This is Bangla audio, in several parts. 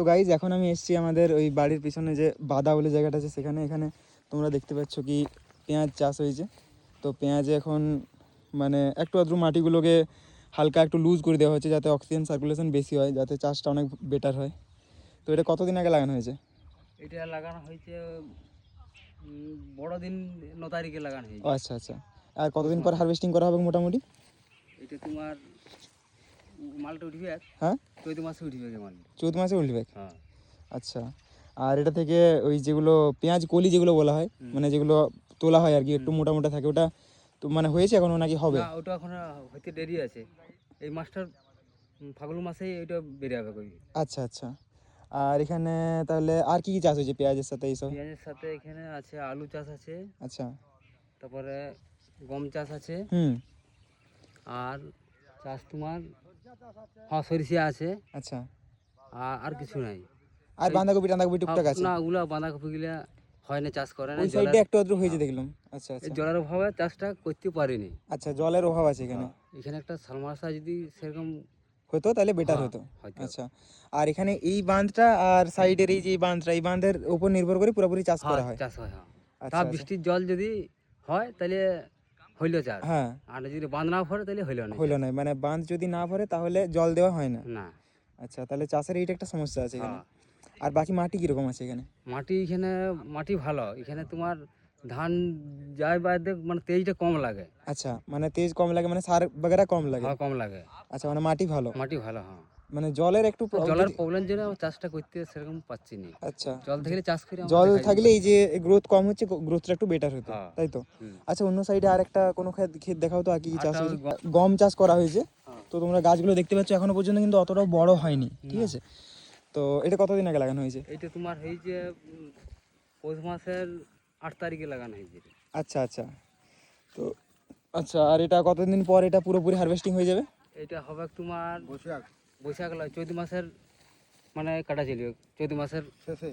তো গাইজ এখন আমি এসেছি আমাদের ওই বাড়ির পিছনে যে বাদা বলে জায়গাটা আছে সেখানে। এখানে তোমরা দেখতে পাচ্ছ কি পেঁয়াজ চাষ হয়েছে। তো পেঁয়াজে এখন মানে একটু আধটু মাটিগুলোকে হালকা একটু লুজ করে দেওয়া হয়েছে যাতে অক্সিজেন সার্কুলেশন বেশি হয়, যাতে চাষটা অনেক বেটার হয়। তো এটা কতদিন আগে লাগানো হয়েছে? এটা লাগানো হয়েছে বড়দিন 9 তারিখে লাগানো ও হয়েছে। আচ্ছা আচ্ছা। আর কতদিন পর হারভেস্টিং করা হবে মোটামুটি? এটা তোমার মালটা উঠবে হ্যাঁ, চৈত মাসে উঠবে মাল। চৈত মাসে উঠবে। হ্যাঁ। আচ্ছা। আর এটা থেকে ওই যেগুলো পেঁয়াজ কলি যেগুলো বলা হয়, মানে যেগুলো তোলা হয় আর কি, একটু মোটা মোটা থাকে, ওটা তো মানে হয়েছে এখনো নাকি হবে? না, ওটা এখন হইতে দেরি আছে। এই মাসটার ফাল্গুন মাসেই ওইটা বেরিয়ে যাবে কই। আচ্ছা আচ্ছা। আর এখানে তাহলে আর কি কি চাষ হয়েছে পেঁয়াজের সাথে এইসব? পেঁয়াজের সাথে এখানে আছে আলু চাষ আছে, আচ্ছা। তারপরে গম চাষ আছে, হুম। আর চাষ তোমার সরিষা আছে। আচ্ছা। আর কিছু নাই। আর বাঁধাকপি টাঁধাকপি টুকটাক আছে? না, ওগুলা বাঁধাকপি গুলা হয় না, চাষ করে না। ওই সাইডে একটু আধটু হয়েছে দেখলাম। আচ্ছা এই আচ্ছা। জলের অভাবে চাষটা করতে পারিনি। আচ্ছা, জলের অভাব আছে এখানে। এখানে একটা সালমাসা যদি সেরকম হতো তাহলে বেটার হ্যাঁ, হতো। হয়তো। আচ্ছা। আর এখানে এই বাঁধটা আর সাইডের এই যে বাঁধটা, এই বাঁধের উপর নির্ভর করে পুরোপুরি চাষ হ্যাঁ, করা হয়। চাষ হয়। হ্যাঁ, তা আচ্ছা আচ্ছা। বৃষ্টির জল যদি হয় তাহলে হইল চাষ। হ্যাঁ, আর যদি বাঁধ না ভরে তাহলে হইল না হইলো চাষ। না, মানে বাঁধ যদি না ভরে তাহলে জল দেওয়া হয় না। না। আচ্ছা, তাহলে চাষের এইটা একটা সমস্যা আছে এখানে। হ্যাঁ, আর বাকি মাটি কিরকম আছে এখানে? মাটি এখানে মাটি ভালো। এখানে তোমার ধান যায় বাদে মানে তেজটা কম লাগে। আচ্ছা, মানে তেজ কম লাগে, মানে সার বাগেরা কম লাগে। হওয়া কম লাগে। আচ্ছা, মানে মাটি ভালো। মাটি ভালো। হ্যাঁ, মানে জলের একটু জলের প্রবলেম জন্য আমার চাষটা করতে সেরকম পাচ্ছি না। আচ্ছা, জল থাকলে চাষ করে আমরা জল দেখাই থাকলে এই যে গ্রোথ কম হচ্ছে, গ্রোথটা একটু বেটার হতো, হ্যাঁ। তাই তো? হুম। আচ্ছা, অন্য সাইডে আর একটা কোনো ক্ষেত দেখাও তো, আর কি কি চাষ আরটা হয়েছে? ওই গম চাষ করা হয়েছে। হ্যাঁ। তো তোমরা গাছগুলো দেখতে পাচ্ছ এখনো পর্যন্ত কিন্তু অতটাও বড় হয়নি, ঠিক আছে? তো এটা কতদিন আগে লাগানো হয়েছে? এইটা তোমার হয়েছে পৌষ মাসের 8 তারিখে লাগানো হয়েছে। আচ্ছা আচ্ছা। তো আচ্ছা, আর এটা কতদিন পর এটা পুরোপুরি হারভেস্টিং হয়ে যাবে? এটা হবে তোমার বৈশাখ চৈত মাসের মানে কাটা চলবে, চৈত মাসের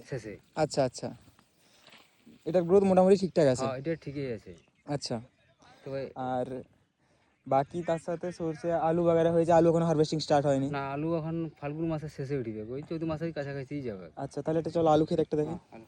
শেষে। আচ্ছা আচ্ছা। এটার গ্রোথ মোটামুটি ঠিকঠাক আছে? হ্যাঁ, এটা ঠিকই আছে। আচ্ছা। তবে আর বাকি তার সাথে সরষে আলু বাগেরা হয়েছে, আলু এখনো হারভেস্টিং স্টার্ট হয়নি? না, আলু এখন ফাল্গুন মাসের শেষে উঠবে, ওই চৈত মাসের কাছাকাছি যাবে। আচ্ছা, তাহলে এটা চলো আলু ক্ষেত একটা দেখি। হ্যাঁ, আলু।